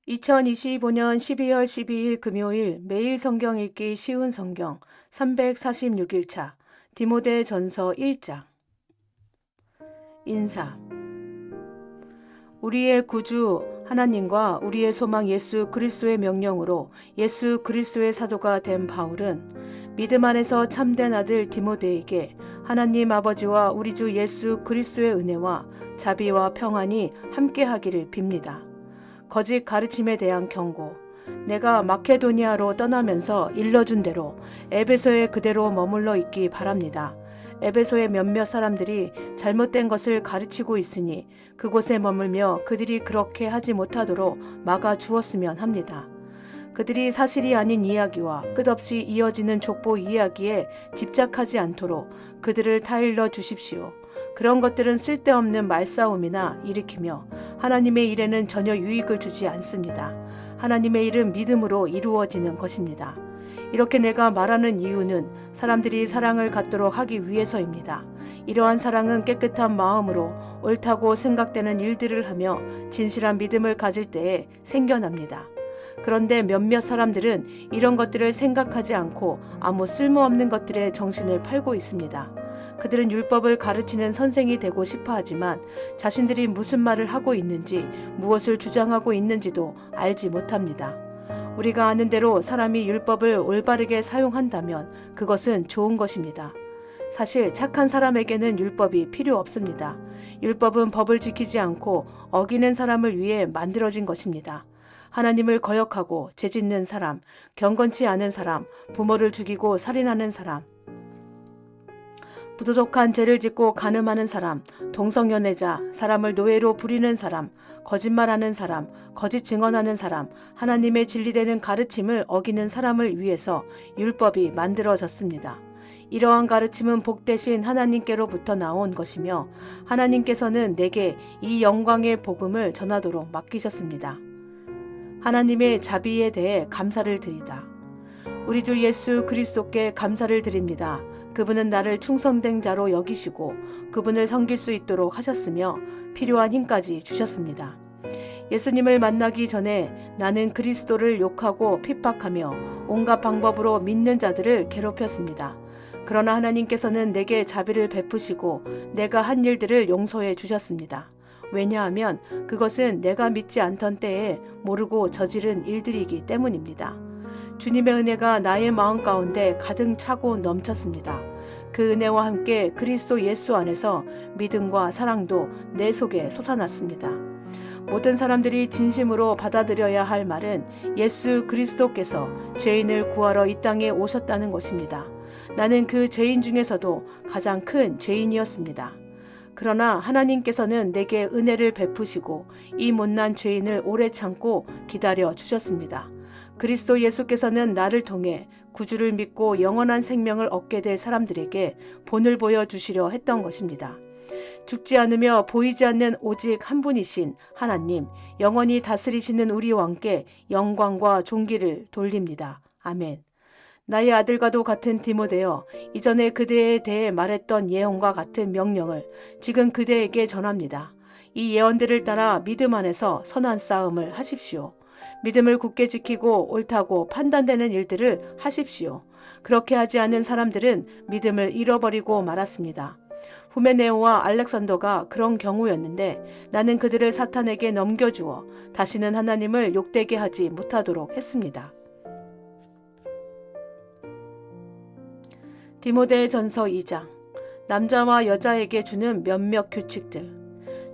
2025년 12월 12일 금요일 매일 성경 읽기 쉬운 성경 346일차 디모데 전서 1장. 인사. 우리의 구주 하나님과 우리의 소망 예수 그리스도의 명령으로 예수 그리스도의 사도가 된 바울은 믿음 안에서 참된 아들 디모데에게 하나님 아버지와 우리 주 예수 그리스도의 은혜와 자비와 평안이 함께하기를 빕니다. 거짓 가르침에 대한 경고. 내가 마케도니아로 떠나면서 일러준 대로 에베소에 그대로 머물러 있기 바랍니다. 에베소의 몇몇 사람들이 잘못된 것을 가르치고 있으니 그곳에 머물며 그들이 그렇게 하지 못하도록 막아 주었으면 합니다. 그들이 사실이 아닌 이야기와 끝없이 이어지는 족보 이야기에 집착하지 않도록 그들을 타일러 주십시오. 그런 것들은 쓸데없는 말싸움이나 일으키며 하나님의 일에는 전혀 유익을 주지 않습니다. 하나님의 일은 믿음으로 이루어지는 것입니다. 이렇게 내가 말하는 이유는 사람들이 사랑을 갖도록 하기 위해서입니다. 이러한 사랑은 깨끗한 마음으로 옳다고 생각되는 일들을 하며 진실한 믿음을 가질 때에 생겨납니다. 그런데 몇몇 사람들은 이런 것들을 생각하지 않고 아무 쓸모없는 것들에 정신을 팔고 있습니다. 그들은 율법을 가르치는 선생이 되고 싶어 하지만 자신들이 무슨 말을 하고 있는지 무엇을 주장하고 있는지도 알지 못합니다. 우리가 아는 대로 사람이 율법을 올바르게 사용한다면 그것은 좋은 것입니다. 사실 착한 사람에게는 율법이 필요 없습니다. 율법은 법을 지키지 않고 어기는 사람을 위해 만들어진 것입니다. 하나님을 거역하고 죄짓는 사람, 경건치 않은 사람, 부모를 죽이고 살인하는 사람, 부도덕한 죄를 짓고 간음하는 사람, 동성연애자, 사람을 노예로 부리는 사람, 거짓말하는 사람, 거짓 증언하는 사람, 하나님의 진리되는 가르침을 어기는 사람을 위해서 율법이 만들어졌습니다. 이러한 가르침은 복 대신 하나님께로부터 나온 것이며 하나님께서는 내게 이 영광의 복음을 전하도록 맡기셨습니다. 하나님의 자비에 대해 감사를 드리다. 우리 주 예수 그리스도께 감사를 드립니다. 그분은 나를 충성된 자로 여기시고 그분을 섬길 수 있도록 하셨으며 필요한 힘까지 주셨습니다. 예수님을 만나기 전에 나는 그리스도를 욕하고 핍박하며 온갖 방법으로 믿는 자들을 괴롭혔습니다. 그러나 하나님께서는 내게 자비를 베푸시고 내가 한 일들을 용서해 주셨습니다. 왜냐하면 그것은 내가 믿지 않던 때에 모르고 저지른 일들이기 때문입니다. 주님의 은혜가 나의 마음 가운데 가득 차고 넘쳤습니다. 그 은혜와 함께 그리스도 예수 안에서 믿음과 사랑도 내 속에 솟아났습니다. 모든 사람들이 진심으로 받아들여야 할 말은 예수 그리스도께서 죄인을 구하러 이 땅에 오셨다는 것입니다. 나는 그 죄인 중에서도 가장 큰 죄인이었습니다. 그러나 하나님께서는 내게 은혜를 베푸시고 이 못난 죄인을 오래 참고 기다려 주셨습니다. 그리스도 예수께서는 나를 통해 구주를 믿고 영원한 생명을 얻게 될 사람들에게 본을 보여주시려 했던 것입니다. 죽지 않으며 보이지 않는 오직 한 분이신 하나님, 영원히 다스리시는 우리 왕께 영광과 존귀를 돌립니다. 아멘. 나의 아들과도 같은 디모데여, 이전에 그대에 대해 말했던 예언과 같은 명령을 지금 그대에게 전합니다. 이 예언들을 따라 믿음 안에서 선한 싸움을 하십시오. 믿음을 굳게 지키고 옳다고 판단되는 일들을 하십시오. 그렇게 하지 않은 사람들은 믿음을 잃어버리고 말았습니다. 후메네오와 알렉산더가 그런 경우였는데 나는 그들을 사탄에게 넘겨주어 다시는 하나님을 욕되게 하지 못하도록 했습니다. 디모데 전서 2장. 남자와 여자에게 주는 몇몇 규칙들.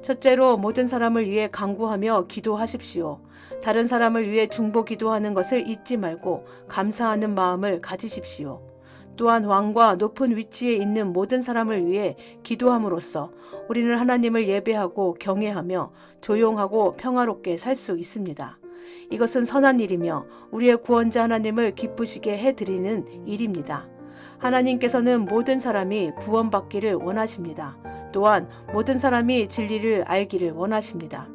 첫째로 모든 사람을 위해 간구하며 기도하십시오. 다른 사람을 위해 중보 기도하는 것을 잊지 말고 감사하는 마음을 가지십시오. 또한 왕과 높은 위치에 있는 모든 사람을 위해 기도함으로써 우리는 하나님을 예배하고 경외하며 조용하고 평화롭게 살 수 있습니다. 이것은 선한 일이며 우리의 구원자 하나님을 기쁘시게 해드리는 일입니다. 하나님께서는 모든 사람이 구원받기를 원하십니다. 또한 모든 사람이 진리를 알기를 원하십니다.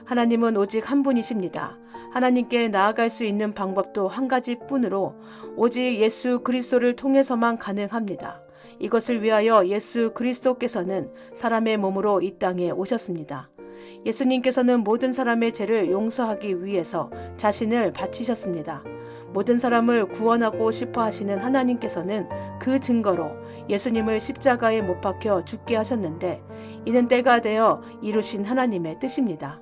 하나님은 오직 한 분이십니다. 하나님께 나아갈 수 있는 방법도 한 가지뿐으로 오직 예수 그리스도를 통해서만 가능합니다. 이것을 위하여 예수 그리스도께서는 사람의 몸으로 이 땅에 오셨습니다. 예수님께서는 모든 사람의 죄를 용서하기 위해서 자신을 바치셨습니다. 모든 사람을 구원하고 싶어 하시는 하나님께서는 그 증거로 예수님을 십자가에 못 박혀 죽게 하셨는데, 이는 때가 되어 이루신 하나님의 뜻입니다.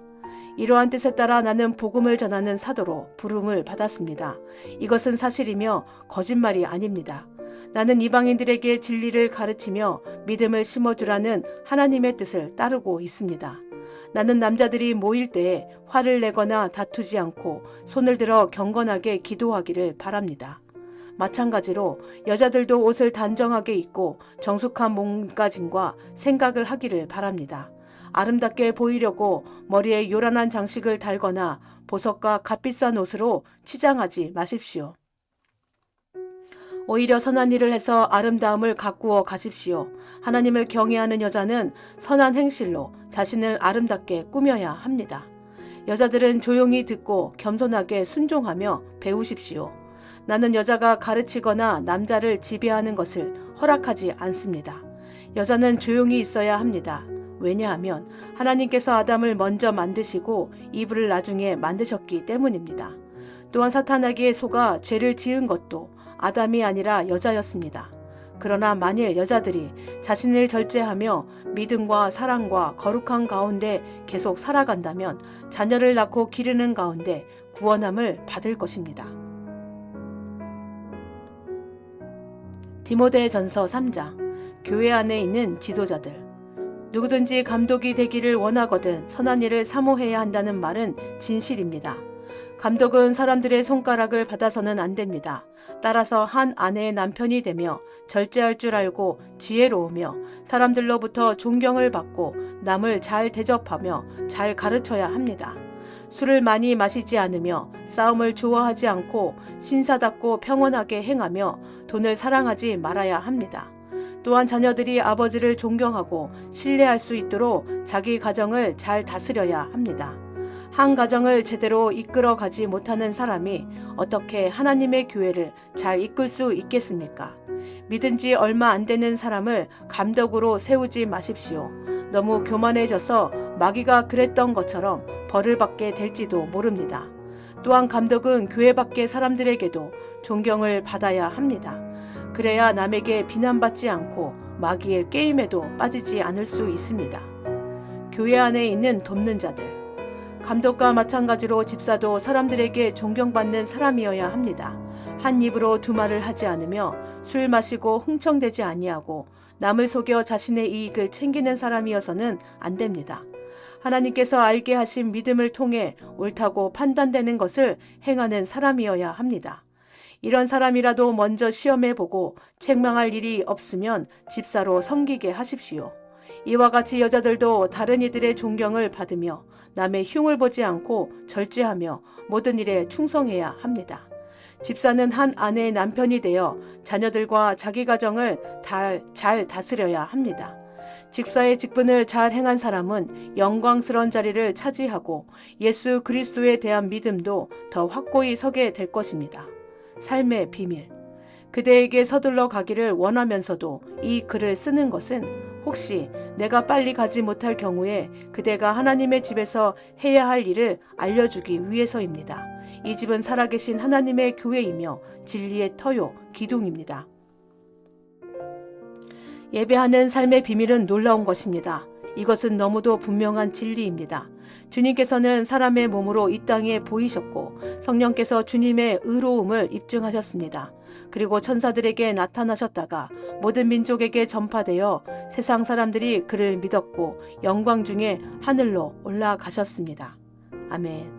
이러한 뜻에 따라 나는 복음을 전하는 사도로 부름을 받았습니다. 이것은 사실이며 거짓말이 아닙니다. 나는 이방인들에게 진리를 가르치며 믿음을 심어주라는 하나님의 뜻을 따르고 있습니다. 나는 남자들이 모일 때에 화를 내거나 다투지 않고 손을 들어 경건하게 기도하기를 바랍니다. 마찬가지로 여자들도 옷을 단정하게 입고 정숙한 몸가짐과 생각을 하기를 바랍니다. 아름답게 보이려고 머리에 요란한 장식을 달거나 보석과 값비싼 옷으로 치장하지 마십시오. 오히려 선한 일을 해서 아름다움을 가꾸어 가십시오. 하나님을 경외하는 여자는 선한 행실로 자신을 아름답게 꾸며야 합니다. 여자들은 조용히 듣고 겸손하게 순종하며 배우십시오. 나는 여자가 가르치거나 남자를 지배하는 것을 허락하지 않습니다. 여자는 조용히 있어야 합니다. 왜냐하면 하나님께서 아담을 먼저 만드시고 이브를 나중에 만드셨기 때문입니다. 또한 사탄에게 속아 죄를 지은 것도 아담이 아니라 여자였습니다. 그러나 만일 여자들이 자신을 절제하며 믿음과 사랑과 거룩한 가운데 계속 살아간다면 자녀를 낳고 기르는 가운데 구원함을 받을 것입니다. 디모데전서 3장. 교회 안에 있는 지도자들. 누구든지 감독이 되기를 원하거든 선한 일을 사모해야 한다는 말은 진실입니다. 감독은 사람들의 손가락을 받아서는 안 됩니다. 따라서 한 아내의 남편이 되며 절제할 줄 알고 지혜로우며 사람들로부터 존경을 받고 남을 잘 대접하며 잘 가르쳐야 합니다. 술을 많이 마시지 않으며 싸움을 좋아하지 않고 신사답고 평온하게 행하며 돈을 사랑하지 말아야 합니다. 또한 자녀들이 아버지를 존경하고 신뢰할 수 있도록 자기 가정을 잘 다스려야 합니다. 한 가정을 제대로 이끌어 가지 못하는 사람이 어떻게 하나님의 교회를 잘 이끌 수 있겠습니까? 믿은 지 얼마 안 되는 사람을 감독으로 세우지 마십시오. 너무 교만해져서 마귀가 그랬던 것처럼 벌을 받게 될지도 모릅니다. 또한 감독은 교회 밖의 사람들에게도 존경을 받아야 합니다. 그래야 남에게 비난받지 않고 마귀의 게임에도 빠지지 않을 수 있습니다. 교회 안에 있는 돕는 자들. 감독과 마찬가지로 집사도 사람들에게 존경받는 사람이어야 합니다. 한 입으로 두 말을 하지 않으며 술 마시고 흥청대지 아니하고 남을 속여 자신의 이익을 챙기는 사람이어서는 안 됩니다. 하나님께서 알게 하신 믿음을 통해 옳다고 판단되는 것을 행하는 사람이어야 합니다. 이런 사람이라도 먼저 시험해보고 책망할 일이 없으면 집사로 섬기게 하십시오. 이와 같이 여자들도 다른 이들의 존경을 받으며 남의 흉을 보지 않고 절제하며 모든 일에 충성해야 합니다. 집사는 한 아내의 남편이 되어 자녀들과 자기 가정을 잘 다스려야 합니다. 집사의 직분을 잘 행한 사람은 영광스러운 자리를 차지하고 예수 그리스도에 대한 믿음도 더 확고히 서게 될 것입니다. 삶의 비밀. 그대에게 서둘러 가기를 원하면서도 이 글을 쓰는 것은 혹시 내가 빨리 가지 못할 경우에 그대가 하나님의 집에서 해야 할 일을 알려주기 위해서입니다. 이 집은 살아계신 하나님의 교회이며 진리의 터요, 기둥입니다. 예배하는 삶의 비밀은 놀라운 것입니다. 이것은 너무도 분명한 진리입니다. 주님께서는 사람의 몸으로 이 땅에 보이셨고 성령께서 주님의 의로움을 입증하셨습니다. 그리고 천사들에게 나타나셨다가 모든 민족에게 전파되어 세상 사람들이 그를 믿었고 영광 중에 하늘로 올라가셨습니다. 아멘.